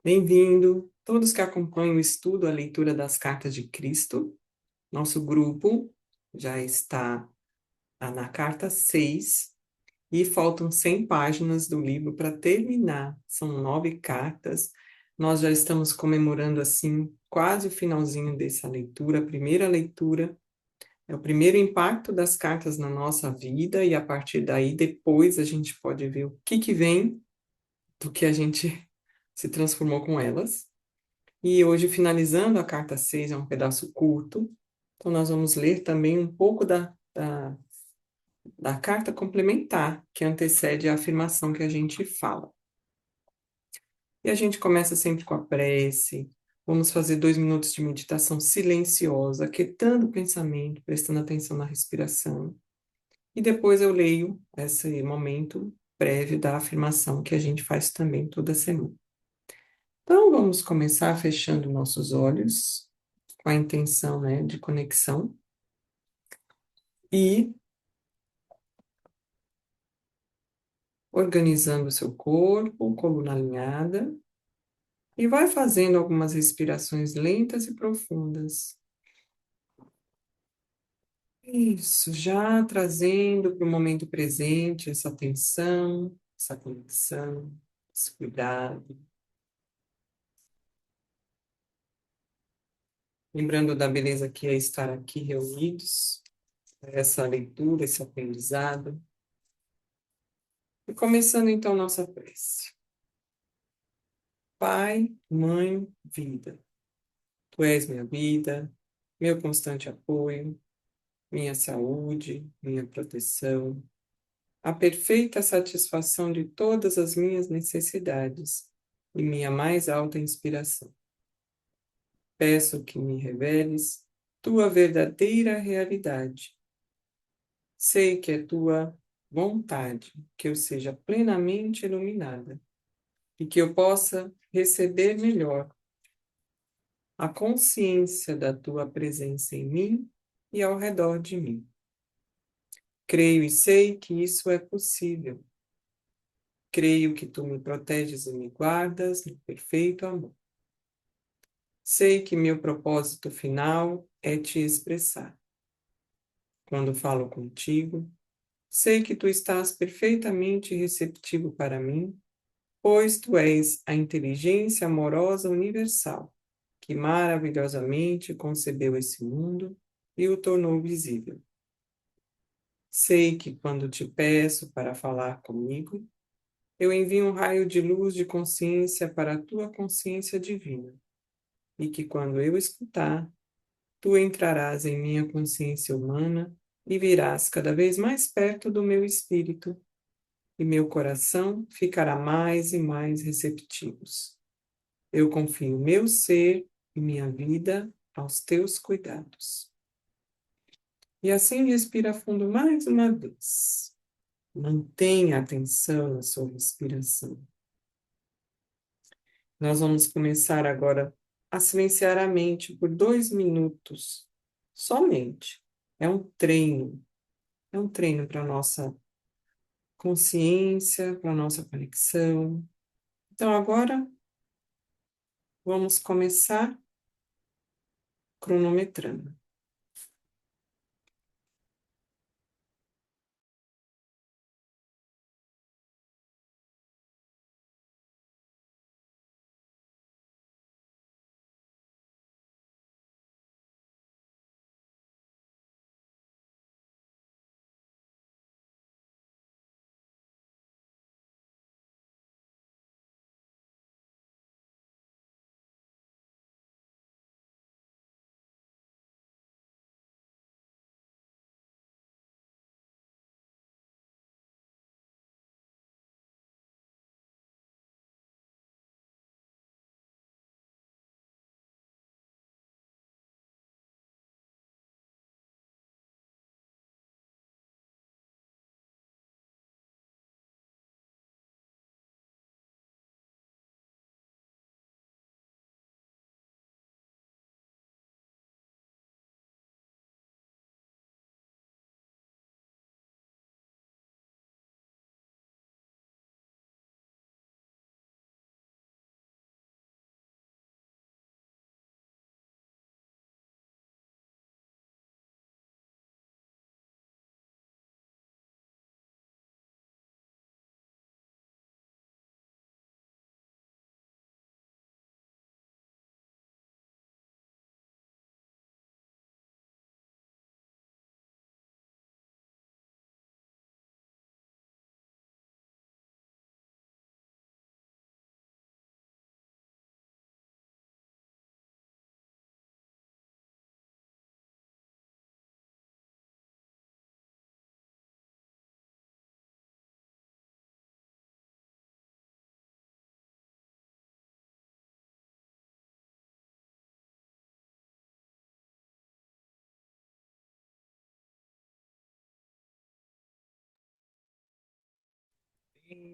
Bem-vindo, todos que acompanham o estudo, a leitura das cartas de Cristo. Nosso grupo já está na carta 6 e faltam 100 páginas do livro para terminar. São 9 cartas. Nós já estamos comemorando, assim, quase o finalzinho dessa leitura, a primeira leitura. É o primeiro impacto das cartas na nossa vida e a partir daí, depois, a gente pode ver o que vem do que a gente se transformou com elas. E hoje, finalizando a carta 6 é um pedaço curto, então nós vamos ler também um pouco da carta complementar, que antecede a afirmação que a gente fala. E a gente começa sempre com a prece, vamos fazer 2 minutos de meditação silenciosa, aquietando o pensamento, prestando atenção na respiração. E depois eu leio esse momento prévio da afirmação que a gente faz também toda semana. Então, vamos começar fechando nossos olhos, com a intenção, né, de conexão. E organizando o seu corpo, coluna alinhada, e vai fazendo algumas respirações lentas e profundas. Isso, já trazendo para o momento presente essa atenção, essa conexão, esse cuidado. Lembrando da beleza que é estar aqui reunidos, essa leitura, esse aprendizado. E começando então nossa prece. Pai, Mãe, Vida. Tu és minha vida, meu constante apoio, minha saúde, minha proteção, a perfeita satisfação de todas as minhas necessidades e minha mais alta inspiração. Peço que me reveles tua verdadeira realidade. Sei que é tua vontade que eu seja plenamente iluminada e que eu possa receber melhor a consciência da tua presença em mim e ao redor de mim. Creio e sei que isso é possível. Creio que tu me proteges e me guardas no perfeito amor. Sei que meu propósito final é te expressar. Quando falo contigo, sei que tu estás perfeitamente receptivo para mim, pois tu és a inteligência amorosa universal que maravilhosamente concebeu esse mundo e o tornou visível. Sei que quando te peço para falar comigo, eu envio um raio de luz de consciência para a tua consciência divina, e que quando eu escutar, tu entrarás em minha consciência humana e virás cada vez mais perto do meu espírito, e meu coração ficará mais e mais receptivos. Eu confio meu ser e minha vida aos teus cuidados. E assim respira fundo mais uma vez. Mantenha a atenção na sua respiração. Nós vamos começar agora a silenciar a mente por 2 minutos, somente. É um treino para a nossa consciência, para a nossa conexão. Então, agora, vamos começar cronometrando.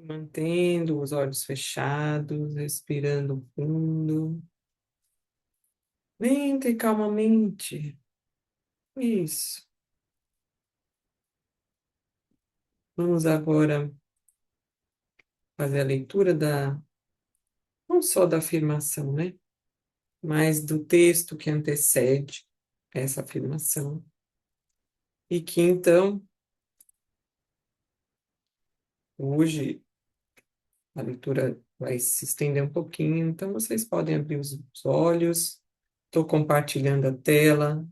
Mantendo os olhos fechados, respirando fundo, lenta e calmamente. Isso. Vamos agora fazer a leitura não só da afirmação, né? Mas do texto que antecede essa afirmação. E que então, hoje, a leitura vai se estender um pouquinho, então vocês podem abrir os olhos. Estou compartilhando a tela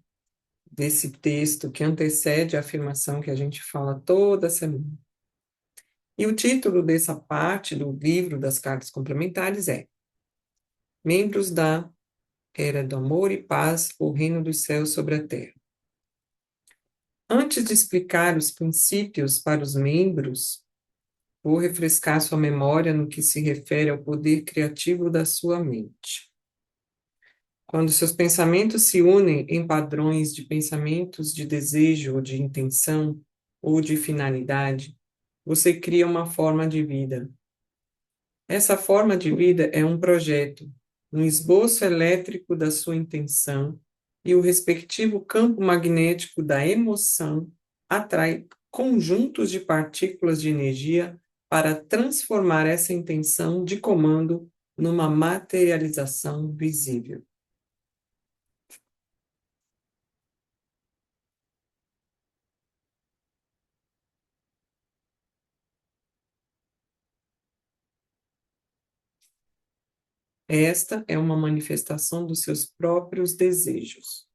desse texto que antecede a afirmação que a gente fala toda semana. E o título dessa parte do livro das cartas complementares é Membros da Era do Amor e Paz, o Reino dos Céus sobre a Terra. Antes de explicar os princípios para os membros, vou refrescar sua memória no que se refere ao poder criativo da sua mente. Quando seus pensamentos se unem em padrões de pensamentos de desejo ou de intenção ou de finalidade, você cria uma forma de vida. Essa forma de vida é um projeto, um esboço elétrico da sua intenção, e o respectivo campo magnético da emoção atrai conjuntos de partículas de energia para transformar essa intenção de comando numa materialização visível. Esta é uma manifestação dos seus próprios desejos.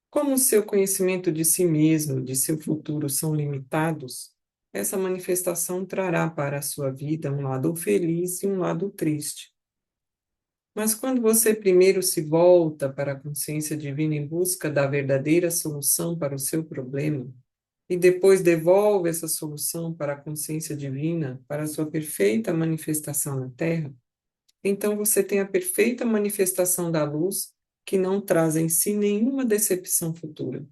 Como o seu conhecimento de si mesmo, de seu futuro são limitados, essa manifestação trará para a sua vida um lado feliz e um lado triste. Mas quando você primeiro se volta para a consciência divina em busca da verdadeira solução para o seu problema, e depois devolve essa solução para a consciência divina, para a sua perfeita manifestação na Terra, então você tem a perfeita manifestação da luz que não traz em si nenhuma decepção futura.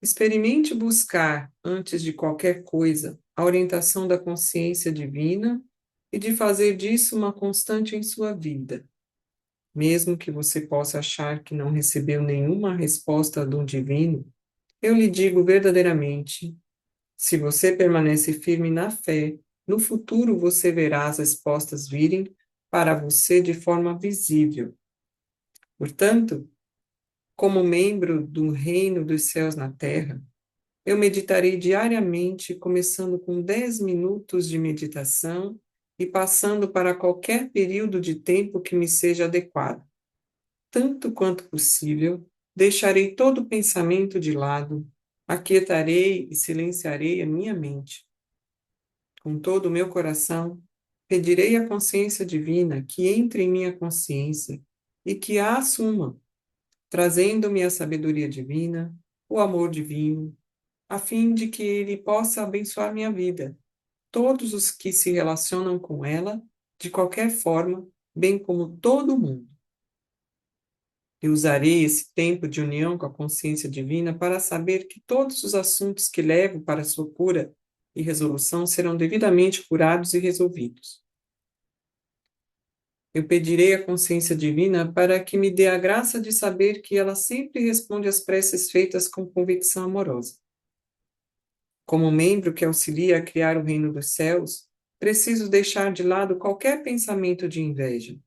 Experimente buscar, antes de qualquer coisa, a orientação da consciência divina e de fazer disso uma constante em sua vida. Mesmo que você possa achar que não recebeu nenhuma resposta do divino, eu lhe digo verdadeiramente, se você permanece firme na fé, no futuro você verá as respostas virem para você de forma visível. Portanto, como membro do reino dos céus na terra, eu meditarei diariamente, começando com 10 minutos de meditação e passando para qualquer período de tempo que me seja adequado. Tanto quanto possível, deixarei todo pensamento de lado, aquietarei e silenciarei a minha mente. Com todo o meu coração, pedirei à consciência divina que entre em minha consciência e que a assuma, trazendo-me a sabedoria divina, o amor divino, a fim de que ele possa abençoar minha vida, todos os que se relacionam com ela, de qualquer forma, bem como todo mundo. Eu usarei esse tempo de união com a consciência divina para saber que todos os assuntos que levo para sua cura e resolução serão devidamente curados e resolvidos. Eu pedirei à consciência divina para que me dê a graça de saber que ela sempre responde às preces feitas com convicção amorosa. Como membro que auxilia a criar o reino dos céus, preciso deixar de lado qualquer pensamento de inveja.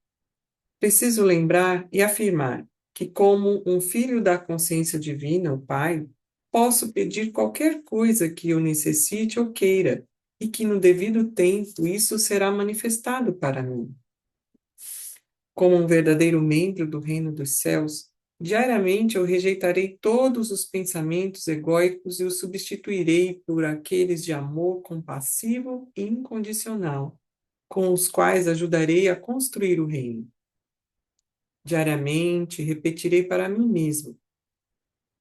Preciso lembrar e afirmar que, como um filho da consciência divina, o Pai, posso pedir qualquer coisa que eu necessite ou queira, e que no devido tempo isso será manifestado para mim. Como um verdadeiro membro do reino dos céus, diariamente eu rejeitarei todos os pensamentos egóicos e os substituirei por aqueles de amor compassivo e incondicional, com os quais ajudarei a construir o reino. Diariamente repetirei para mim mesmo: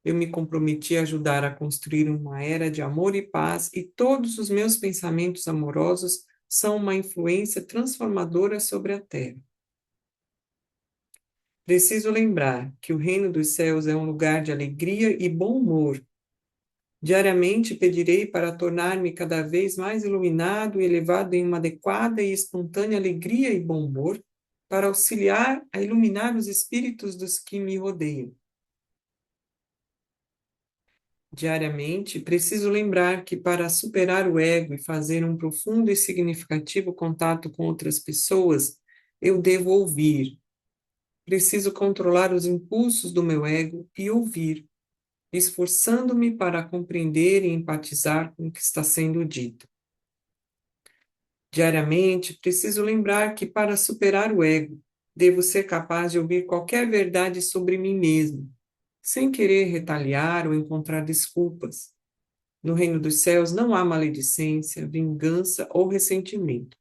eu me comprometi a ajudar a construir uma era de amor e paz, e todos os meus pensamentos amorosos são uma influência transformadora sobre a Terra. Preciso lembrar que o reino dos céus é um lugar de alegria e bom humor. Diariamente pedirei para tornar-me cada vez mais iluminado e elevado em uma adequada e espontânea alegria e bom humor, para auxiliar a iluminar os espíritos dos que me rodeiam. Diariamente, preciso lembrar que para superar o ego e fazer um profundo e significativo contato com outras pessoas, eu devo ouvir. Preciso controlar os impulsos do meu ego e ouvir, esforçando-me para compreender e empatizar com o que está sendo dito. Diariamente, preciso lembrar que para superar o ego, devo ser capaz de ouvir qualquer verdade sobre mim mesmo, sem querer retaliar ou encontrar desculpas. No reino dos céus não há maledicência, vingança ou ressentimento.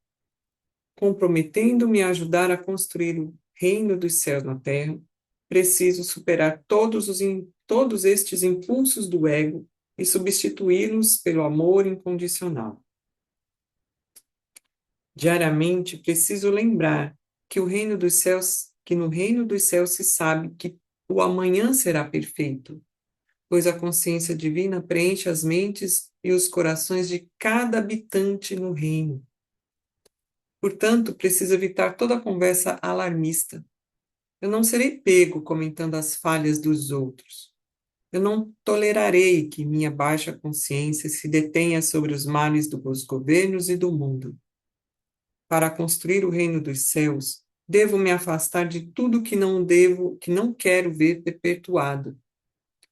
Comprometendo-me a ajudar a construir o reino dos céus na terra, preciso superar todos estes impulsos do ego e substituí-los pelo amor incondicional. Diariamente preciso lembrar que no reino dos céus se sabe que o amanhã será perfeito, pois a consciência divina preenche as mentes e os corações de cada habitante no reino. Portanto, preciso evitar toda conversa alarmista. Eu não serei pego comentando as falhas dos outros. Eu não tolerarei que minha baixa consciência se detenha sobre os males dos governos e do mundo. Para construir o reino dos céus, devo me afastar de tudo que não quero ver perpetuado.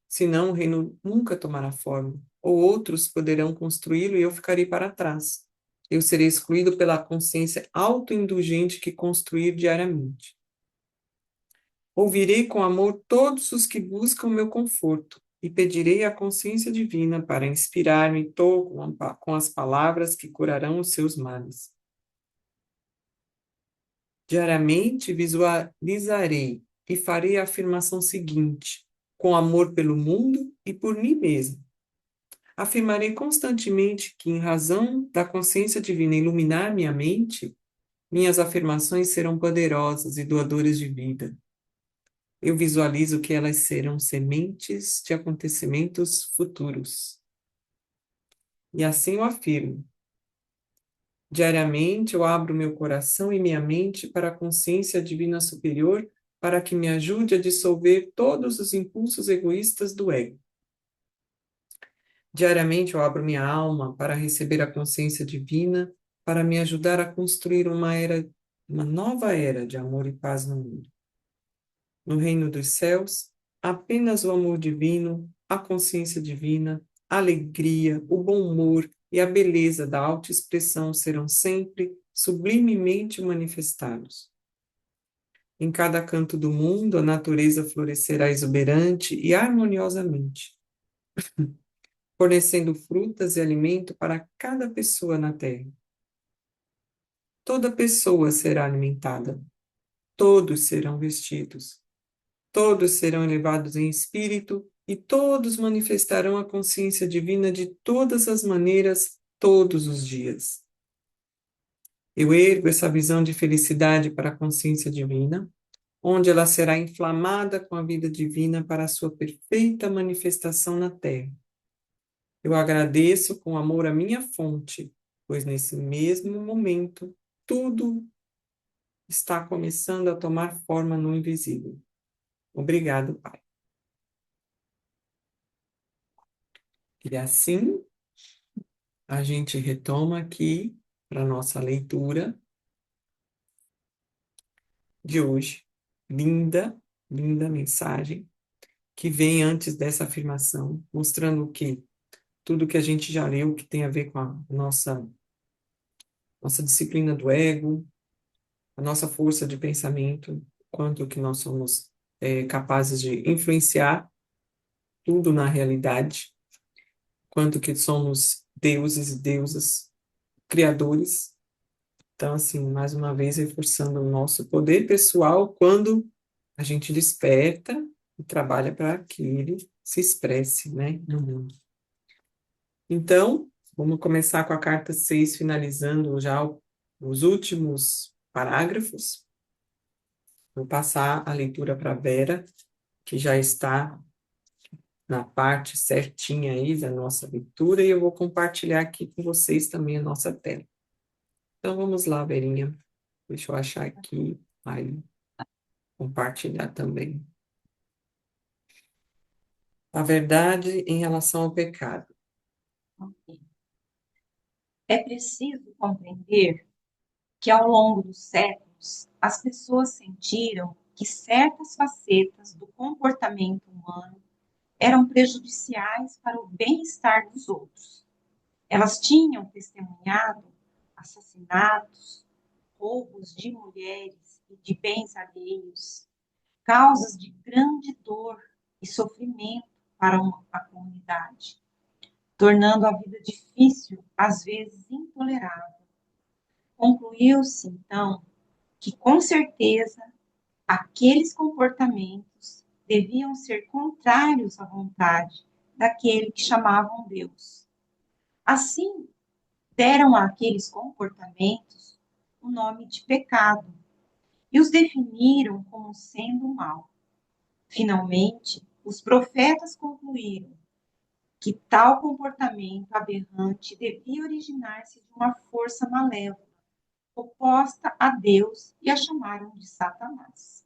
Senão o reino nunca tomará forma, ou outros poderão construí-lo e eu ficarei para trás. Eu serei excluído pela consciência autoindulgente que construir diariamente. Ouvirei com amor todos os que buscam meu conforto e pedirei à consciência divina para inspirar-me com as palavras que curarão os seus males. Diariamente visualizarei e farei a afirmação seguinte, com amor pelo mundo e por mim mesmo. Afirmarei constantemente que, em razão da consciência divina iluminar minha mente, minhas afirmações serão poderosas e doadoras de vida. Eu visualizo que elas serão sementes de acontecimentos futuros. E assim eu afirmo. Diariamente eu abro meu coração e minha mente para a consciência divina superior para que me ajude a dissolver todos os impulsos egoístas do ego. Diariamente eu abro minha alma para receber a consciência divina para me ajudar a construir uma nova era de amor e paz no mundo. No reino dos céus, apenas o amor divino, a consciência divina, a alegria, o bom humor e a beleza da autoexpressão serão sempre sublimemente manifestados. Em cada canto do mundo, a natureza florescerá exuberante e harmoniosamente, fornecendo frutas e alimento para cada pessoa na terra. Toda pessoa será alimentada, todos serão vestidos, todos serão elevados em espírito e todos manifestarão a consciência divina de todas as maneiras, todos os dias. Eu ergo essa visão de felicidade para a consciência divina, onde ela será inflamada com a vida divina para a sua perfeita manifestação na Terra. Eu agradeço com amor a minha fonte, pois nesse mesmo momento tudo está começando a tomar forma no invisível. Obrigado, Pai. E assim a gente retoma aqui para a nossa leitura de hoje. Linda, linda mensagem que vem antes dessa afirmação, mostrando que tudo que a gente já leu, que tem a ver com a nossa disciplina do ego, a nossa força de pensamento, quanto que nós somos capazes de influenciar tudo na realidade, quanto que somos deuses e deusas criadores. Então, assim, mais uma vez, reforçando o nosso poder pessoal quando a gente desperta e trabalha para que ele se expresse, né, no mundo. Então, vamos começar com a carta 6, finalizando já os últimos parágrafos. Vou passar a leitura para a Vera, que já está na parte certinha aí da nossa leitura e eu vou compartilhar aqui com vocês também a nossa tela. Então vamos lá, Verinha. Deixa eu achar aqui, aí compartilhar também. A verdade em relação ao pecado. É preciso compreender que, ao longo dos séculos, as pessoas sentiram que certas facetas do comportamento humano eram prejudiciais para o bem-estar dos outros. Elas tinham testemunhado assassinatos, roubos de mulheres e de bens alheios, causas de grande dor e sofrimento para a comunidade, tornando a vida difícil, às vezes intolerável. Concluiu-se, então, que com certeza aqueles comportamentos deviam ser contrários à vontade daquele que chamavam Deus. Assim, deram àqueles comportamentos o nome de pecado e os definiram como sendo mal. Finalmente, os profetas concluíram que tal comportamento aberrante devia originar-se de uma força malévola, oposta a Deus, e a chamaram de Satanás.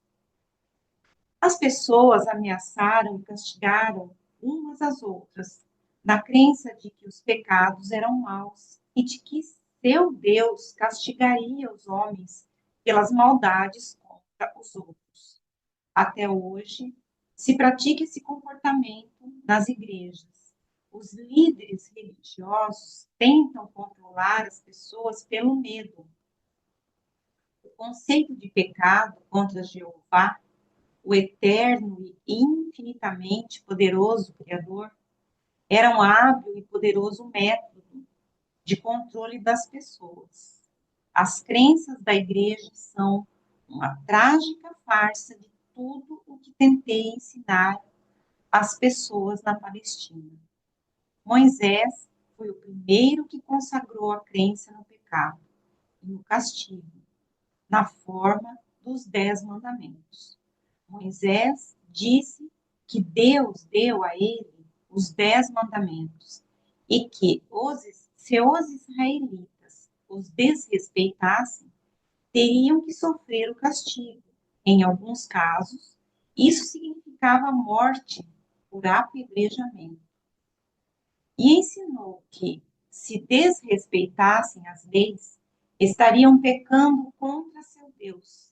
As pessoas ameaçaram e castigaram umas às outras, na crença de que os pecados eram maus e de que seu Deus castigaria os homens pelas maldades contra os outros. Até hoje, se pratica esse comportamento nas igrejas. Os líderes religiosos tentam controlar as pessoas pelo medo. O conceito de pecado contra Jeová, o eterno e infinitamente poderoso Criador, era um hábil e poderoso método de controle das pessoas. As crenças da igreja são uma trágica farsa de tudo o que tentei ensinar às pessoas na Palestina. Moisés foi o primeiro que consagrou a crença no pecado e no castigo, na forma dos 10 mandamentos. Moisés disse que Deus deu a ele os 10 mandamentos e que se os israelitas os desrespeitassem, teriam que sofrer o castigo. Em alguns casos, isso significava a morte por apedrejamento. E ensinou que, se desrespeitassem as leis, estariam pecando contra seu Deus.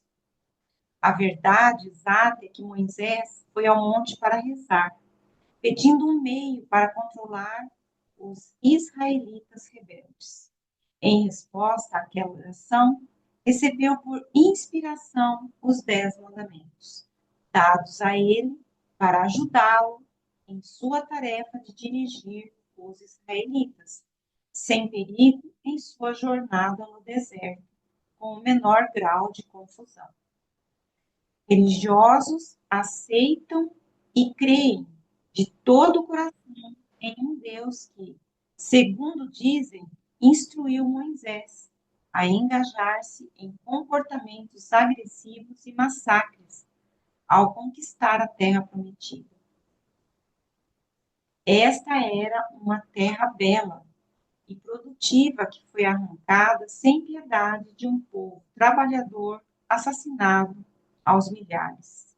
A verdade exata é que Moisés foi ao monte para rezar, pedindo um meio para controlar os israelitas rebeldes. Em resposta àquela oração, recebeu por inspiração os 10 mandamentos, dados a ele para ajudá-lo em sua tarefa de dirigir os israelitas, sem perigo em sua jornada no deserto, com o menor grau de confusão. Religiosos aceitam e creem de todo o coração em um Deus que, segundo dizem, instruiu Moisés a engajar-se em comportamentos agressivos e massacres ao conquistar a terra prometida. Esta era uma terra bela e produtiva que foi arrancada sem piedade de um povo trabalhador assassinado aos milhares.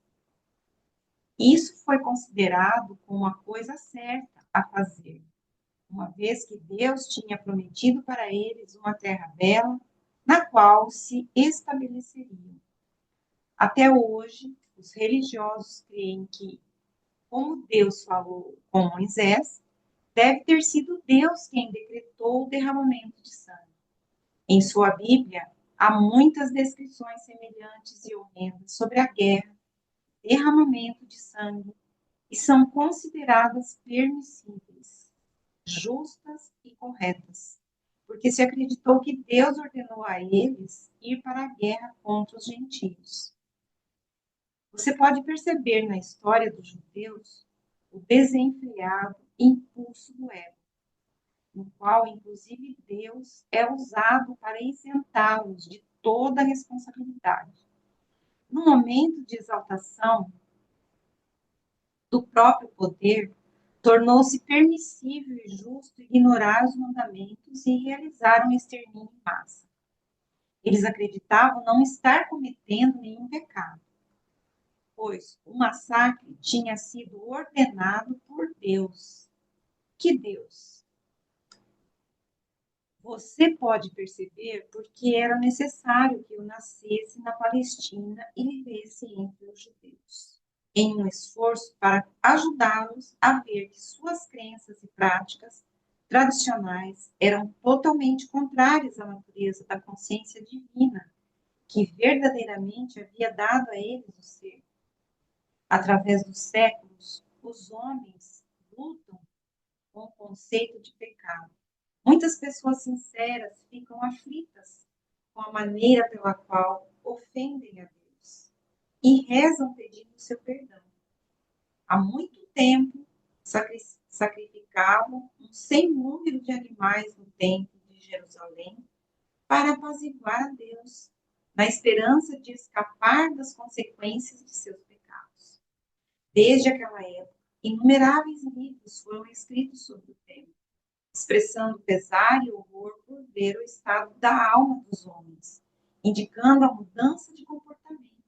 Isso foi considerado como a coisa certa a fazer, uma vez que Deus tinha prometido para eles uma terra bela, na qual se estabeleceriam. Até hoje, os religiosos creem que, como Deus falou com Moisés, deve ter sido Deus quem decretou o derramamento de sangue. Em sua Bíblia, há muitas descrições semelhantes e horrendas sobre a guerra, derramamento de sangue, e são consideradas permissíveis, justas e corretas, porque se acreditou que Deus ordenou a eles ir para a guerra contra os gentios. Você pode perceber na história dos judeus o desenfreado impulso do ego, no qual, inclusive, Deus é usado para isentá-los de toda a responsabilidade. No momento de exaltação do próprio poder, Tornou-se permissível e justo ignorar os mandamentos e realizar um extermínio em massa. Eles acreditavam não estar cometendo nenhum pecado, pois o massacre tinha sido ordenado por Deus. Que Deus? Você pode perceber porque era necessário que eu nascesse na Palestina e vivesse entre os judeus, em um esforço para ajudá-los a ver que suas crenças e práticas tradicionais eram totalmente contrárias à natureza da consciência divina que verdadeiramente havia dado a eles o ser. Através dos séculos, os homens lutam com o conceito de pecado. Muitas pessoas sinceras ficam aflitas com a maneira pela qual ofendem a Deus e rezam pedindo seu perdão. Há muito tempo sacrificavam um sem número de animais no templo de Jerusalém para apaziguar a Deus, na esperança de escapar das consequências de seus pecados. Desde aquela época, inumeráveis livros foram escritos sobre o tema, expressando pesar e horror por ver o estado da alma dos homens, indicando a mudança de comportamento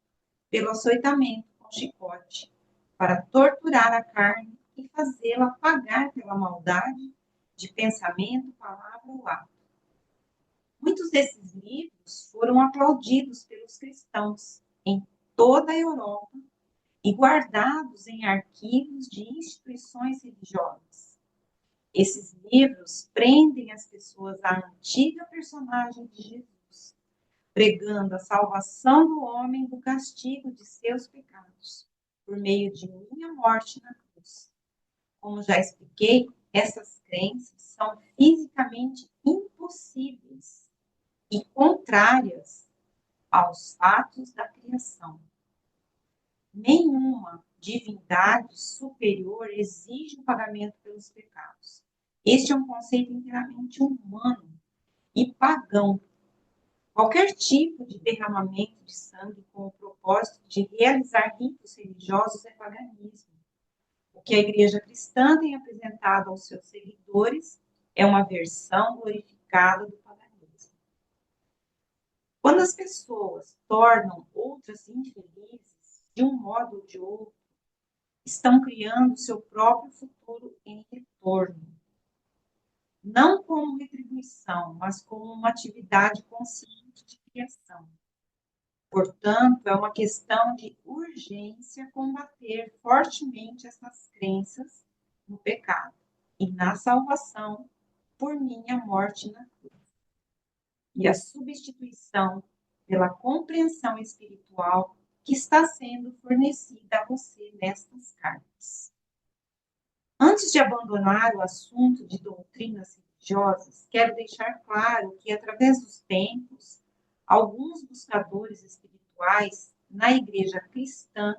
pelo açoitamento com chicote, para torturar a carne e fazê-la pagar pela maldade de pensamento, palavra ou ato. Muitos desses livros foram aplaudidos pelos cristãos em toda a Europa e guardados em arquivos de instituições religiosas. Esses livros prendem as pessoas à antiga personagem de Jesus, pregando a salvação do homem do castigo de seus pecados, por meio de minha morte na cruz. Como já expliquei, essas crenças são fisicamente impossíveis e contrárias aos fatos da criação. Nenhuma divindade superior exige o pagamento pelos pecados. Este é um conceito inteiramente humano e pagão. Qualquer tipo de derramamento de sangue com o propósito de realizar ritos religiosos é paganismo. O que a Igreja cristã tem apresentado aos seus seguidores é uma versão glorificada do paganismo. Quando as pessoas tornam outras infelizes, de um modo ou de outro, estão criando seu próprio futuro em retorno. Não como retribuição, mas como uma atividade consciente de criação. Portanto, é uma questão de urgência combater fortemente essas crenças no pecado e na salvação por minha morte na cruz. E a substituição pela compreensão espiritual que está sendo fornecida a você nestas cartas. Antes de abandonar o assunto de doutrinas religiosas, quero deixar claro que, através dos tempos, alguns buscadores espirituais na igreja cristã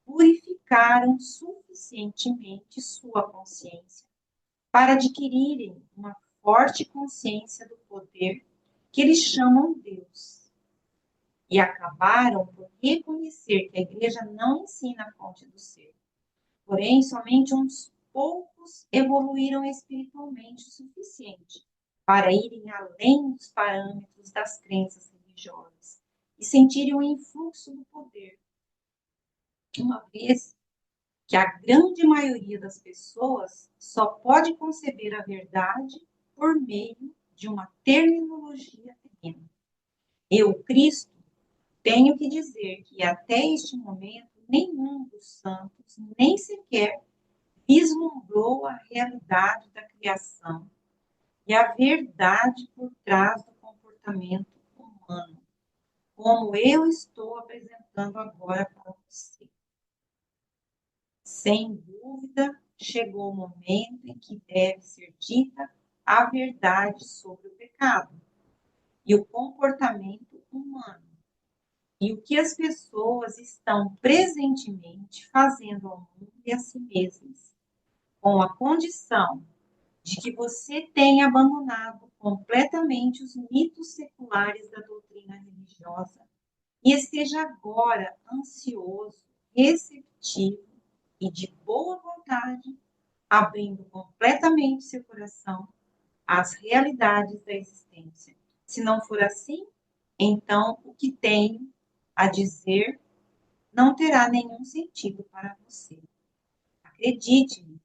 purificaram suficientemente sua consciência para adquirirem uma forte consciência do poder que eles chamam Deus. E acabaram por reconhecer que a igreja não ensina a fonte do ser. Porém, somente uns poucos evoluíram espiritualmente o suficiente para irem além dos parâmetros das crenças religiosas e sentirem o influxo do poder. Uma vez que a grande maioria das pessoas só pode conceber a verdade por meio de uma terminologia terrena. Eu, Cristo, tenho que dizer que até este momento nenhum dos santos nem sequer vislumbrou a realidade da criação e a verdade por trás do comportamento humano, como eu estou apresentando agora para você. Sem dúvida, chegou o momento em que deve ser dita a verdade sobre o pecado e o comportamento humano, e o que as pessoas estão presentemente fazendo ao mundo e a si mesmas, com a condição de que você tenha abandonado completamente os mitos seculares da doutrina religiosa e esteja agora ansioso, receptivo e de boa vontade abrindo completamente seu coração às realidades da existência. Se não for assim, então o que tenho a dizer não terá nenhum sentido para você. Acredite-me,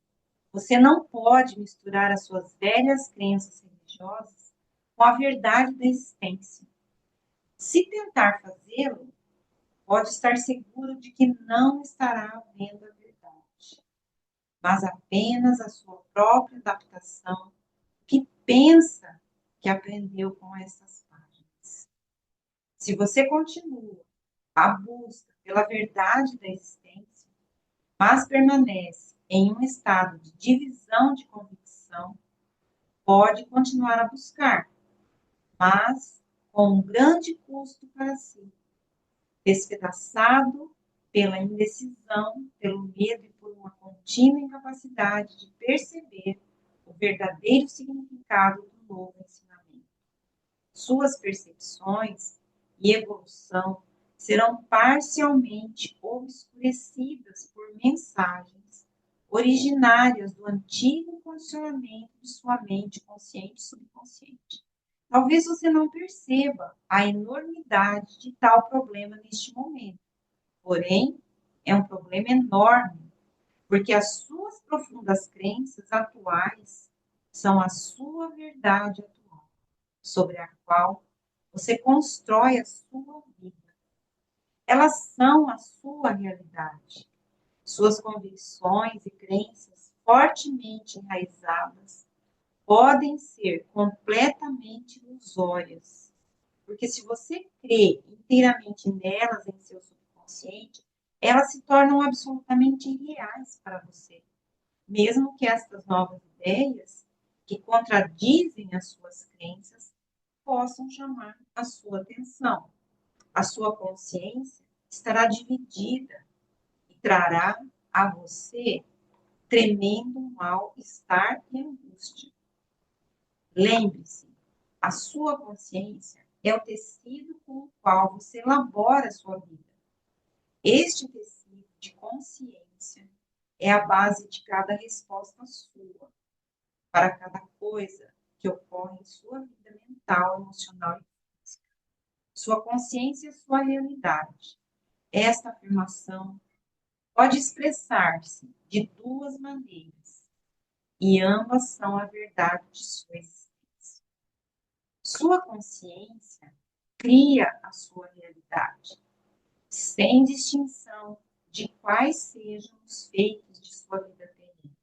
você não pode misturar as suas velhas crenças religiosas com a verdade da existência. Se tentar fazê-lo, pode estar seguro de que não estará vendo a verdade, mas apenas a sua própria adaptação, que pensa que aprendeu com essas páginas. Se você continua a busca pela verdade da existência, mas permanece em um estado de divisão de convicção, pode continuar a buscar, mas com um grande custo para si, despedaçado pela indecisão, pelo medo e por uma contínua incapacidade de perceber o verdadeiro significado do novo ensinamento. Suas percepções e evolução serão parcialmente obscurecidas por mensagens originárias do antigo condicionamento de sua mente consciente e subconsciente. Talvez você não perceba a enormidade de tal problema neste momento, porém, é um problema enorme, porque as suas profundas crenças atuais são a sua verdade atual, sobre a qual você constrói a sua vida. Elas são a sua realidade. Suas convicções e crenças fortemente enraizadas podem ser completamente ilusórias, porque se você crê inteiramente nelas em seu subconsciente, elas se tornam absolutamente irreais para você, mesmo que estas novas ideias, que contradizem as suas crenças, possam chamar a sua atenção. A sua consciência estará dividida e trará a você tremendo mal-estar e angústia. Lembre-se, a sua consciência é o tecido com o qual você elabora a sua vida. Este tecido de consciência é a base de cada resposta sua, para cada coisa que ocorre em sua vida mental, emocional e física. Sua consciência é sua realidade. Esta afirmação pode expressar-se de duas maneiras, e ambas são a verdade de sua existência. Sua consciência cria a sua realidade, sem distinção de quais sejam os feitos de sua vida terrena.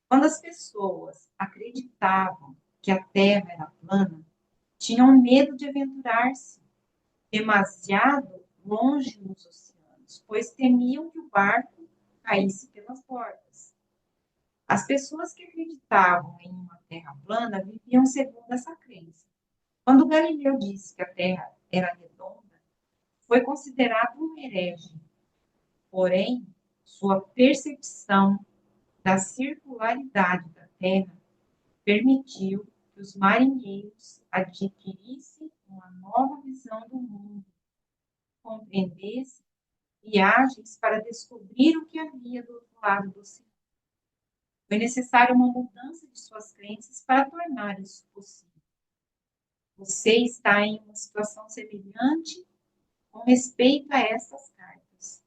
Quando as pessoas acreditavam que a Terra era plana, tinham medo de aventurar-se demasiado longe nos oceanos, pois temiam que o barco caísse pelas bordas. As pessoas que acreditavam em uma terra plana viviam segundo essa crença. Quando Galileu disse que a Terra era redonda, foi considerado um herege. Porém, sua percepção da circularidade da Terra permitiu que os marinheiros adquirissem uma nova visão do mundo, compreendessem viagens para descobrir o que havia do outro lado do oceano. Foi necessária uma mudança de suas crenças para tornar isso possível. Você está em uma situação semelhante com respeito a essas cartas.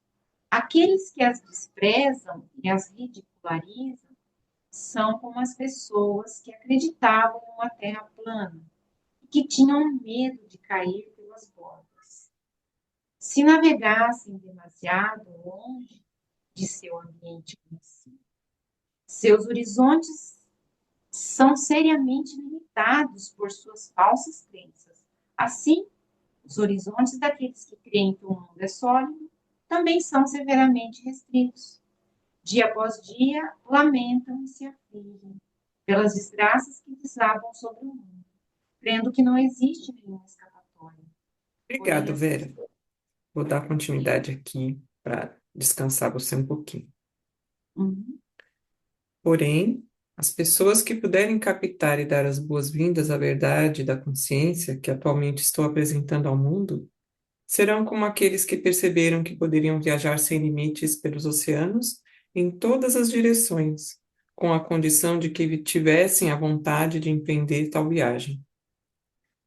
Aqueles que as desprezam e as ridicularizam são como as pessoas que acreditavam em uma terra plana e que tinham medo de cair pelas bordas. Se navegassem demasiado longe de seu ambiente conhecido, seus horizontes são seriamente limitados por suas falsas crenças. Assim, os horizontes daqueles que creem que o mundo é sólido também são severamente restritos. Dia após dia, lamentam e se afligem pelas desgraças que desabam sobre o mundo, crendo que não existe nenhuma escapatória. Porém, Obrigado, Vera. Vou dar continuidade aqui para descansar você um pouquinho. Uhum. Porém, as pessoas que puderem captar e dar as boas-vindas à verdade da consciência que atualmente estou apresentando ao mundo, serão como aqueles que perceberam que poderiam viajar sem limites pelos oceanos em todas as direções, com a condição de que tivessem a vontade de empreender tal viagem.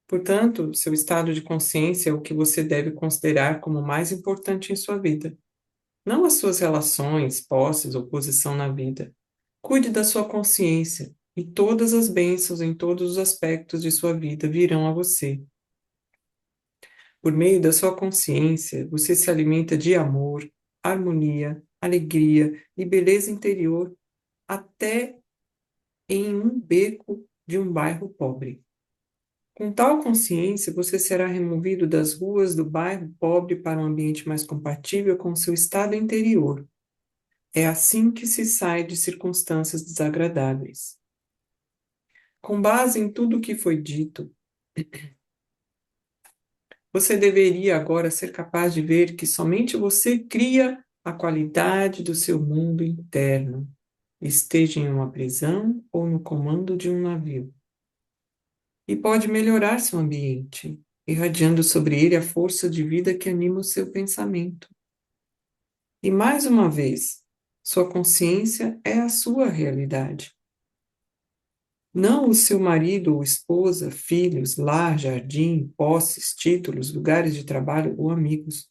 Portanto, seu estado de consciência é o que você deve considerar como mais importante em sua vida, não as suas relações, posses ou posição na vida. Cuide da sua consciência e todas as bênçãos em todos os aspectos de sua vida virão a você. Por meio da sua consciência, você se alimenta de amor, harmonia, alegria e beleza interior, até em um beco de um bairro pobre. Com tal consciência, você será removido das ruas do bairro pobre para um ambiente mais compatível com seu estado interior. É assim que se sai de circunstâncias desagradáveis. Com base em tudo o que foi dito, você deveria agora ser capaz de ver que somente você cria a qualidade do seu mundo interno, esteja em uma prisão ou no comando de um navio. E pode melhorar seu ambiente, irradiando sobre ele a força de vida que anima o seu pensamento. E mais uma vez, sua consciência é a sua realidade. Não o seu marido ou esposa, filhos, lar, jardim, posses, títulos, lugares de trabalho ou amigos.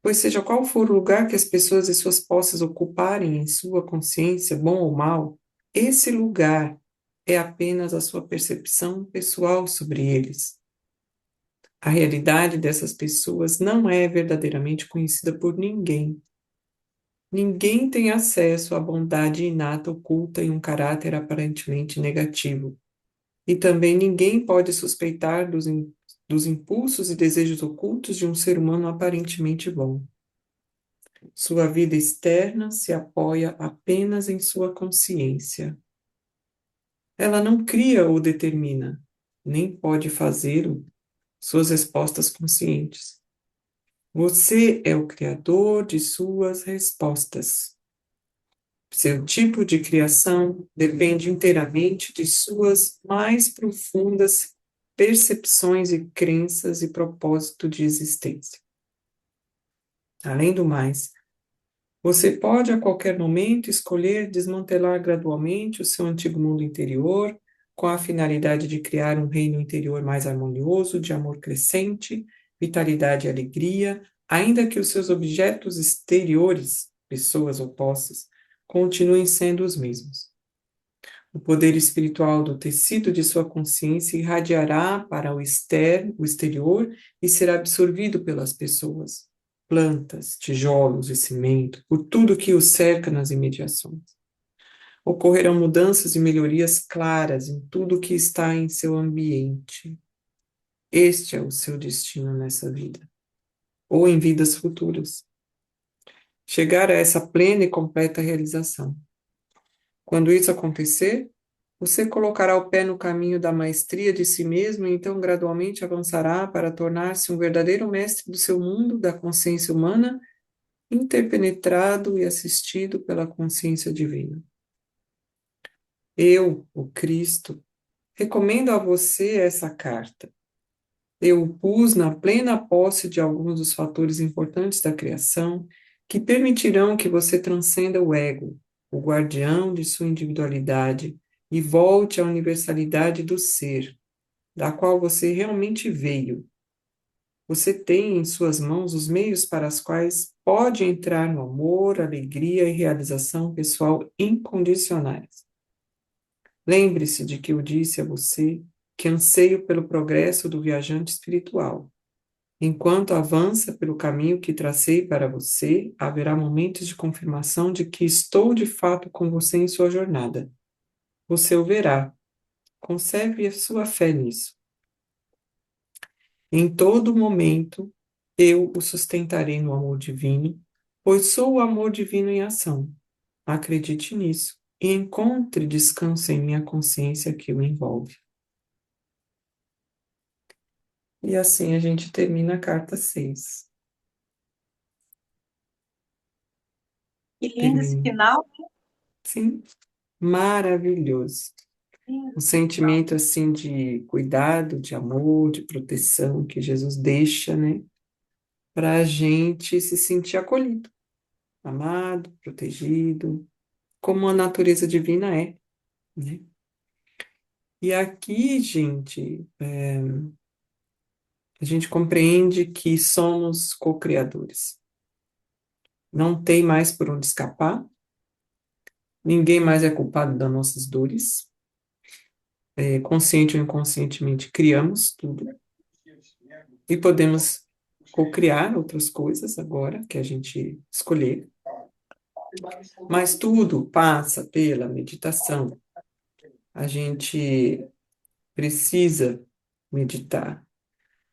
Pois seja qual for o lugar que as pessoas e suas posses ocuparem em sua consciência, bom ou mal, esse lugar é apenas a sua percepção pessoal sobre eles. A realidade dessas pessoas não é verdadeiramente conhecida por ninguém. Ninguém tem acesso à bondade inata oculta em um caráter aparentemente negativo. E também ninguém pode suspeitar dos impulsos e desejos ocultos de um ser humano aparentemente bom. Sua vida externa se apoia apenas em sua consciência. Ela não cria ou determina, nem pode fazê-lo, suas respostas conscientes. Você é o criador de suas respostas. Seu tipo de criação depende inteiramente de suas mais profundas percepções e crenças e propósito de existência. Além do mais, você pode a qualquer momento escolher desmantelar gradualmente o seu antigo mundo interior, com a finalidade de criar um reino interior mais harmonioso, de amor crescente, vitalidade e alegria, ainda que os seus objetos exteriores, pessoas ou posses, continuem sendo os mesmos. O poder espiritual do tecido de sua consciência irradiará para o exterior e será absorvido pelas pessoas, plantas, tijolos e cimento, por tudo que o cerca nas imediações. Ocorrerão mudanças e melhorias claras em tudo que está em seu ambiente. Este é o seu destino nessa vida, ou em vidas futuras. Chegar a essa plena e completa realização. Quando isso acontecer, você colocará o pé no caminho da maestria de si mesmo e então gradualmente avançará para tornar-se um verdadeiro mestre do seu mundo, da consciência humana, interpenetrado e assistido pela consciência divina. Eu, o Cristo, recomendo a você essa carta. Eu o pus na plena posse de alguns dos fatores importantes da criação que permitirão que você transcenda o ego, o guardião de sua individualidade, e volte à universalidade do ser, da qual você realmente veio. Você tem em suas mãos os meios para os quais pode entrar no amor, alegria e realização pessoal incondicionais. Lembre-se de que eu disse a você que anseio pelo progresso do viajante espiritual. Enquanto avança pelo caminho que tracei para você, haverá momentos de confirmação de que estou de fato com você em sua jornada. Você o verá. Conserve a sua fé nisso. Em todo momento, eu o sustentarei no amor divino, pois sou o amor divino em ação. Acredite nisso e encontre descanso em minha consciência que o envolve. E assim a gente termina a carta 6. Que lindo esse Termina. final. Sim, maravilhoso. Um sentimento assim de cuidado, de amor, de proteção que Jesus deixa, né? Para a gente se sentir acolhido, amado, protegido. como a natureza divina é, né? E aqui, gente, a gente compreende que somos co-criadores. Não tem mais por onde escapar, ninguém mais é culpado das nossas dores. Consciente ou inconscientemente, criamos tudo e podemos co-criar outras coisas agora que a gente escolher. Mas tudo passa pela meditação. A gente precisa meditar.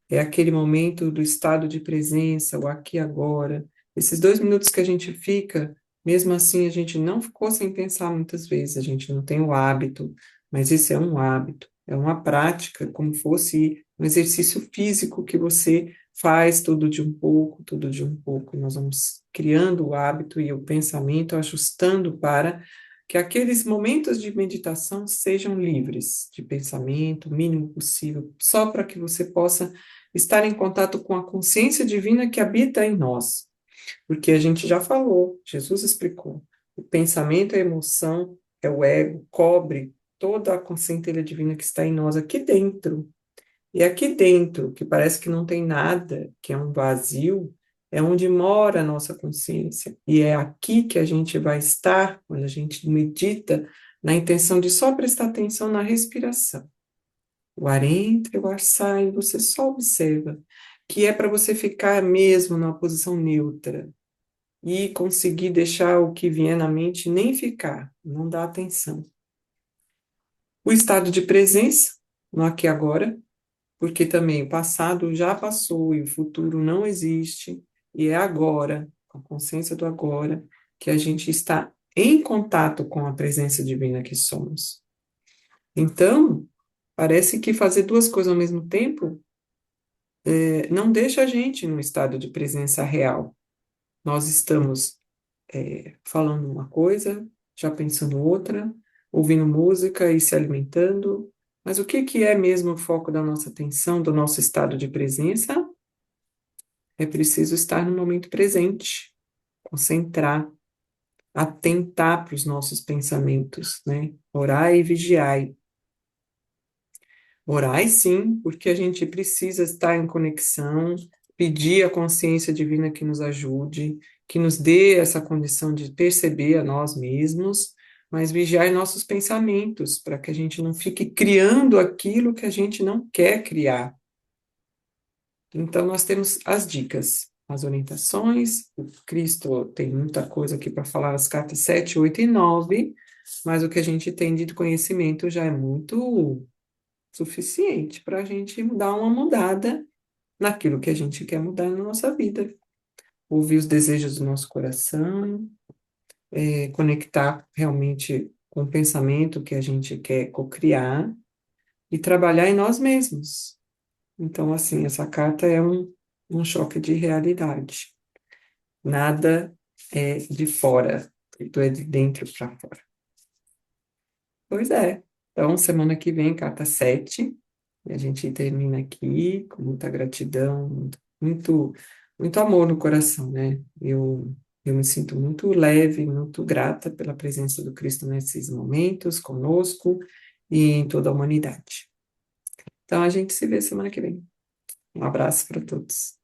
É aquele momento do estado de presença, o aqui e agora. Esses 2 minutos que a gente fica, mesmo assim, a gente não ficou sem pensar muitas vezes, a gente não tem o hábito, mas isso é um hábito, é uma prática, como fosse um exercício físico que você faz tudo de um pouco, tudo de um pouco. Nós vamos criando o hábito e o pensamento, ajustando para que aqueles momentos de meditação sejam livres de pensamento, o mínimo possível, só para que você possa estar em contato com a consciência divina que habita em nós. Porque a gente já falou, Jesus explicou, o pensamento, a emoção, é o ego, cobre toda a consciência divina que está em nós aqui dentro. E aqui dentro, que parece que não tem nada, que é um vazio, é onde mora a nossa consciência. E é aqui que a gente vai estar quando a gente medita na intenção de só prestar atenção na respiração. O ar entra, o ar sai, você só observa, que é para você ficar mesmo numa posição neutra e conseguir deixar o que vier na mente nem ficar, não dá atenção. O estado de presença, no aqui e agora, porque também o passado já passou e o futuro não existe, e é agora, com a consciência do agora, que a gente está em contato com a presença divina que somos. Então, parece que fazer duas coisas ao mesmo tempo não deixa a gente num estado de presença real. Nós estamos falando uma coisa, já pensando outra, ouvindo música e se alimentando, mas o que que é mesmo o foco da nossa atenção, do nosso estado de presença? É preciso estar no momento presente, concentrar, atentar para os nossos pensamentos, né? Orai e vigiai. Orai sim, porque a gente precisa estar em conexão, pedir a consciência divina que nos ajude, que nos dê essa condição de perceber a nós mesmos, mas vigiar nossos pensamentos, para que a gente não fique criando aquilo que a gente não quer criar. Então, nós temos as dicas, as orientações. O Cristo tem muita coisa aqui para falar, as cartas 7, 8 e 9, mas o que a gente tem de conhecimento já é muito suficiente para a gente dar uma mudada naquilo que a gente quer mudar na nossa vida. Ouvir os desejos do nosso coração, conectar realmente com o pensamento que a gente quer cocriar e trabalhar em nós mesmos. Então, assim, essa carta é um choque de realidade. Nada é de fora, tudo é de dentro para fora. Pois é. Então, semana que vem, carta 7, e a gente termina aqui com muita gratidão, muito, muito amor no coração, né? Eu me sinto muito leve, muito grata pela presença do Cristo nesses momentos, conosco e em toda a humanidade. Então, a gente se vê semana que vem. Um abraço para todos.